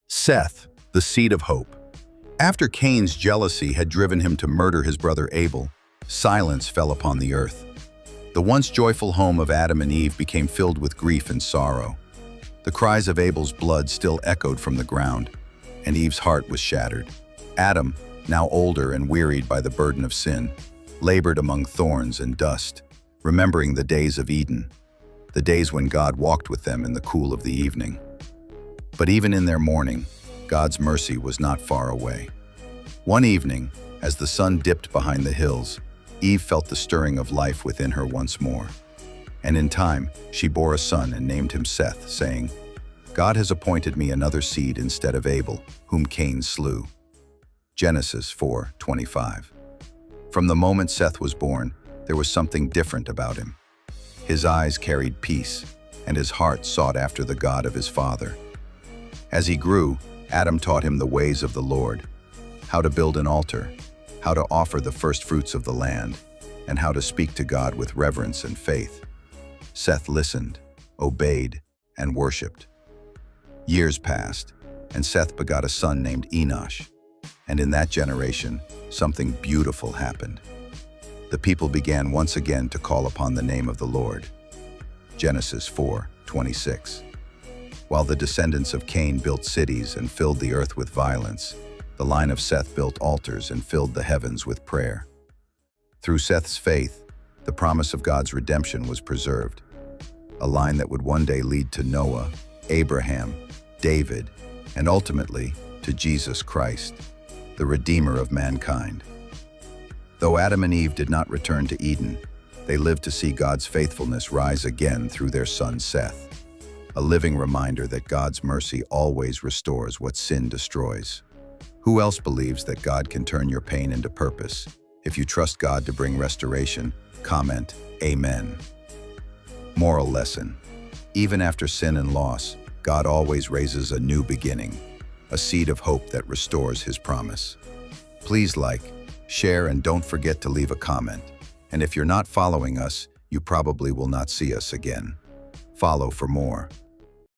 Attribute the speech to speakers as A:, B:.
A: Seth, the seed of hope. After Cain's jealousy had driven him to murder his brother Abel, silence fell upon the earth. The once joyful home of Adam and Eve became filled with grief and sorrow. The cries of Abel's blood still echoed from the ground, and Eve's heart was shattered. Adam, now older and wearied by the burden of sin, labored among thorns and dust, remembering the days of Eden, the days when God walked with them in the cool of the evening. But even in their mourning, God's mercy was not far away. One evening, as the sun dipped behind the hills, Eve felt the stirring of life within her once more. And in time, she bore a son and named him Seth, saying, "God has appointed me another seed instead of Abel, whom Cain slew." Genesis 4:25. From the moment Seth was born, there was something different about him. His eyes carried peace, and his heart sought after the God of his father. As he grew, Adam taught him the ways of the Lord, how to build an altar, how to offer the first fruits of the land, and how to speak to God with reverence and faith. Seth listened, obeyed, and worshipped. Years passed, and Seth begot a son named Enosh. And in that generation, something beautiful happened. The people began once again to call upon the name of the Lord. Genesis 4:26. While the descendants of Cain built cities and filled the earth with violence, the line of Seth built altars and filled the heavens with prayer. Through Seth's faith, the promise of God's redemption was preserved, a line that would one day lead to Noah, Abraham, David, and ultimately to Jesus Christ, the Redeemer of mankind. Though Adam and Eve did not return to Eden, they lived to see God's faithfulness rise again through their son Seth, a living reminder that God's mercy always restores what sin destroys. Who else believes that God can turn your pain into purpose? If you trust God to bring restoration, comment, Amen. Moral lesson: even after sin and loss, God always raises a new beginning, a seed of hope that restores His promise. Please like, share, and don't forget to leave a comment. And if you're not following us, you probably will not see us again. Follow for more.